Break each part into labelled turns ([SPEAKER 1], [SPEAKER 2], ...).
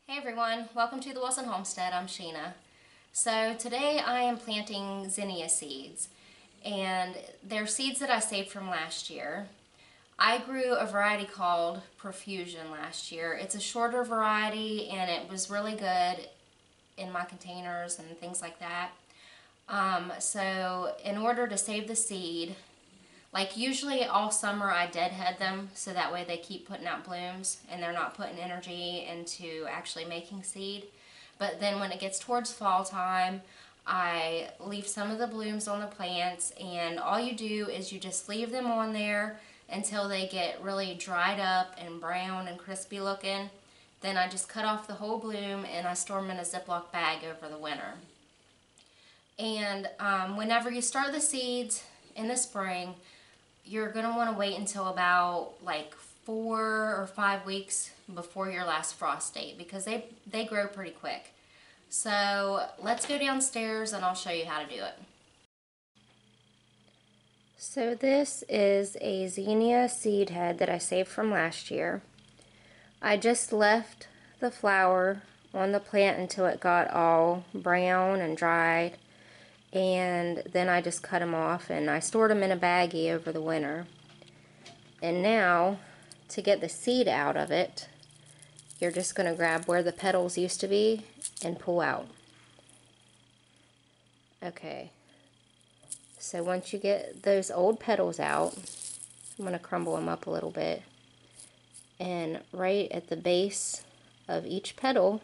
[SPEAKER 1] Hey everyone, welcome to the Wilson Homestead. I'm Sheena. So today I am planting Zinnia Seeds, and they're seeds that I saved from last year. I grew a variety called Profusion last year. It's a shorter variety and it was really good in my containers and things like that. So in order to save the seed, like usually all summer I deadhead them so that way they keep putting out blooms and they're not putting energy into actually making seed. But then when it gets towards fall time, I leave some of the blooms on the plants, and all you do is you just leave them on there until they get really dried up and brown and crispy looking. Then I just cut off the whole bloom and I store them in a Ziploc bag over the winter. And whenever you start the seeds in the spring, you're going to want to wait until about like 4 or 5 weeks before your last frost date, because they grow pretty quick. So let's go downstairs and I'll show you how to do it. So this is a Zinnia seed head that I saved from last year. I just left the flower on the plant until it got all brown and dried, and then I just cut them off and I stored them in a baggie over the winter. And now, to get the seed out of it, you're just going to grab where the petals used to be and pull out. Okay, so once you get those old petals out, I'm going to crumble them up a little bit, and right at the base of each petal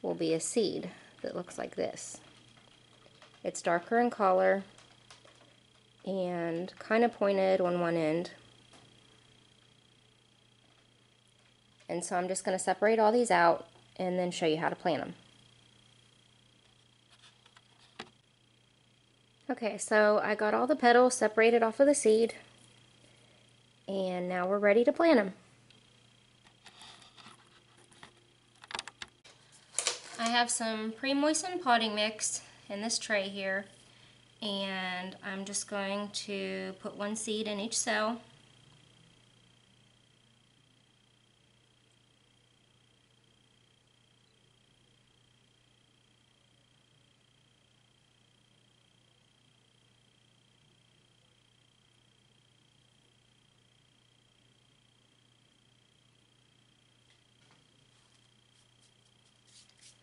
[SPEAKER 1] will be a seed that looks like this. It's darker in color and kind of pointed on one end. And so I'm just going to separate all these out and then show you how to plant them. Okay, so I got all the petals separated off of the seed, and now we're ready to plant them. I have some pre-moistened potting mix in this tray here, and I'm just going to put one seed in each cell.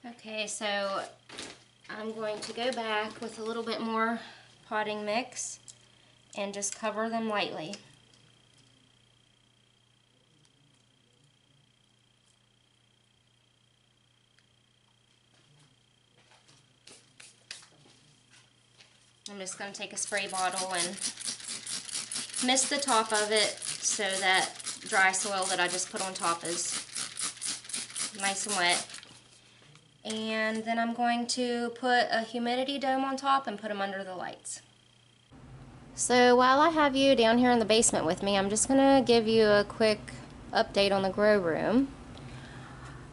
[SPEAKER 1] Okay, so I'm going to go back with a little bit more potting mix and just cover them lightly. I'm just going to take a spray bottle and mist the top of it so that dry soil that I just put on top is nice and wet. And then I'm going to put a humidity dome on top and put them under the lights. So while I have you down here in the basement with me, I'm just going to give you a quick update on the grow room.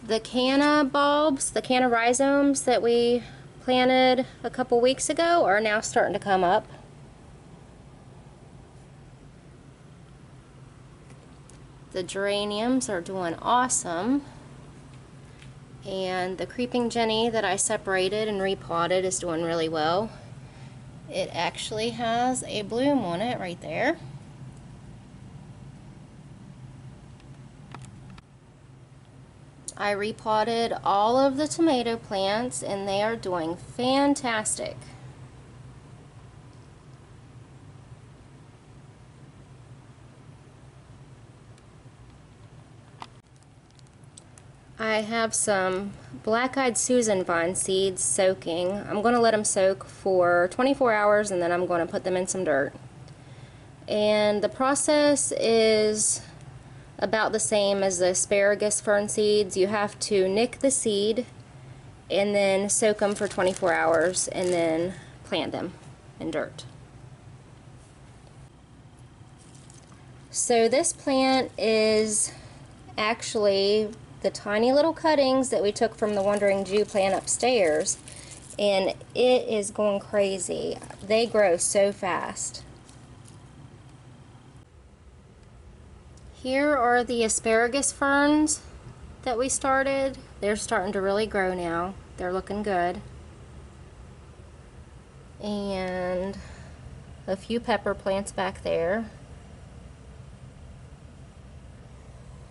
[SPEAKER 1] The canna bulbs, the canna rhizomes that we planted a couple weeks ago are now starting to come up. The geraniums are doing awesome. And the creeping Jenny that I separated and repotted is doing really well. It actually has a bloom on it right there. I repotted all of the tomato plants and they are doing fantastic. I have some black-eyed Susan vine seeds soaking. I'm going to let them soak for 24 hours and then I'm going to put them in some dirt. And the process is about the same as the asparagus fern seeds. You have to nick the seed and then soak them for 24 hours and then plant them in dirt. So this plant is actually the tiny little cuttings that we took from the Wandering Jew plant upstairs, and it is going crazy. They grow so fast. Here are the asparagus ferns that we started, they're starting to really grow now. They're looking good. And a few pepper plants back there.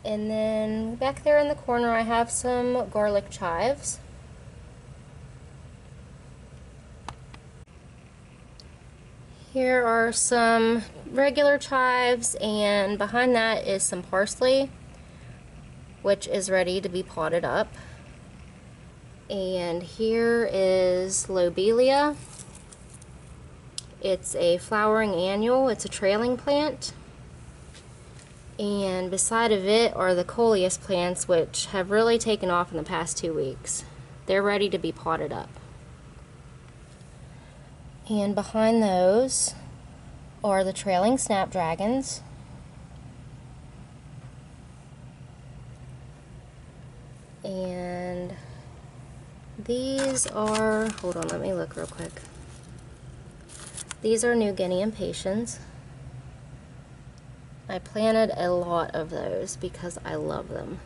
[SPEAKER 1] And then back there in the corner I have some garlic chives. Here are some regular chives, and behind that is some parsley, which is ready to be potted up. And here is lobelia. It's a flowering annual. It's a trailing plant. And beside of it are the coleus plants, which have really taken off in the past 2 weeks. They're ready to be potted up. And behind those are the trailing snapdragons. And these are, hold on, let me look real quick. These are New Guinea impatiens. I planted a lot of those because I love them.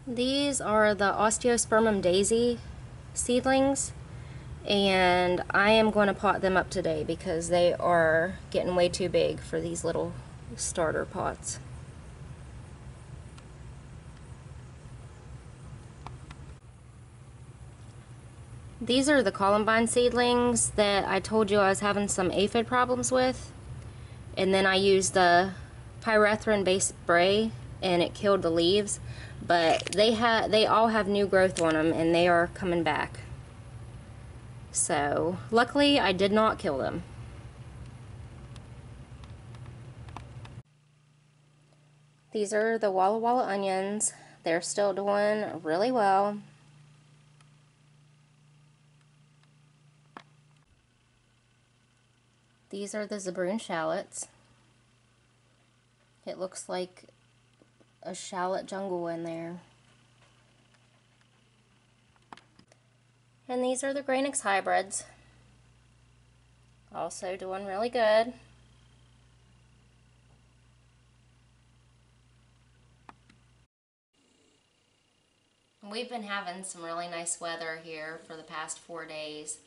[SPEAKER 1] These are the Osteospermum daisy seedlings, and I am going to pot them up today because they are getting way too big for these little starter pots. These are the columbine seedlings that I told you I was having some aphid problems with, and then I used the pyrethrin based spray and it killed the leaves, but they all have new growth on them and they are coming back. So luckily I did not kill them. These are the Walla Walla onions. They're still doing really well. These are the Zabroon shallots. It looks like a shallot jungle in there. And these are the Granix hybrids. Also doing really good. We've been having some really nice weather here for the past 4 days.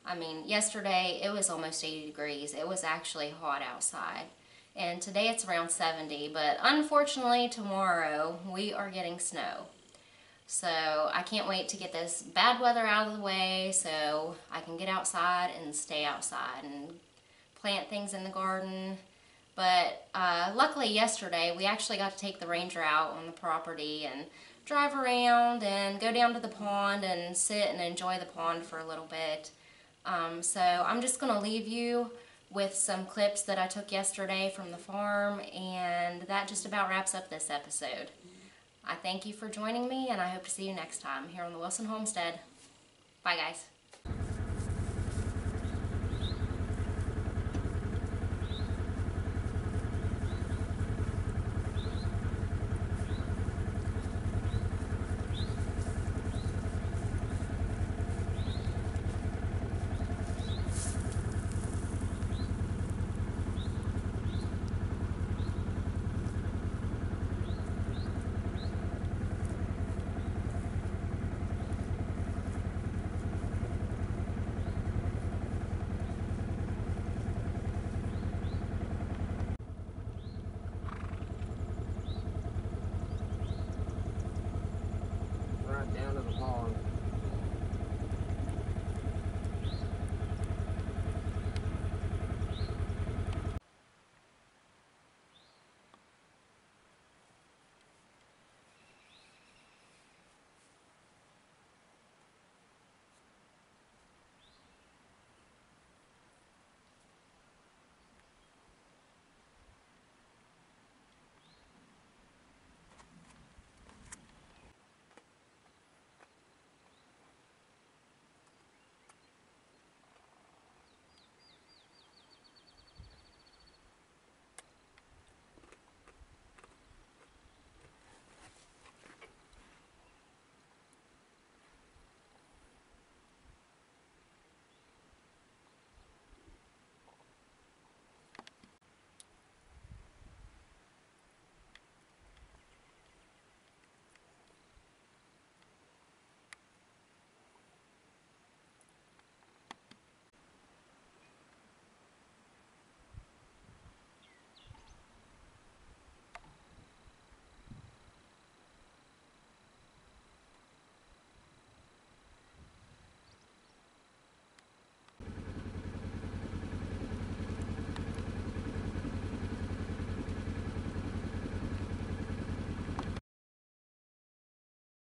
[SPEAKER 1] I mean, yesterday it was almost 80 degrees. It was actually hot outside. And today it's around 70, but unfortunately tomorrow we are getting snow. So I can't wait to get this bad weather out of the way so I can get outside and stay outside and plant things in the garden. But luckily yesterday we actually got to take the ranger out on the property and drive around and go down to the pond and sit and enjoy the pond for a little bit. So I'm just going to leave you with some clips that I took yesterday from the farm, and that just about wraps up this episode. I thank you for joining me, and I hope to see you next time here on the Wilson Homestead. Bye guys.
[SPEAKER 2] Right down to the pond.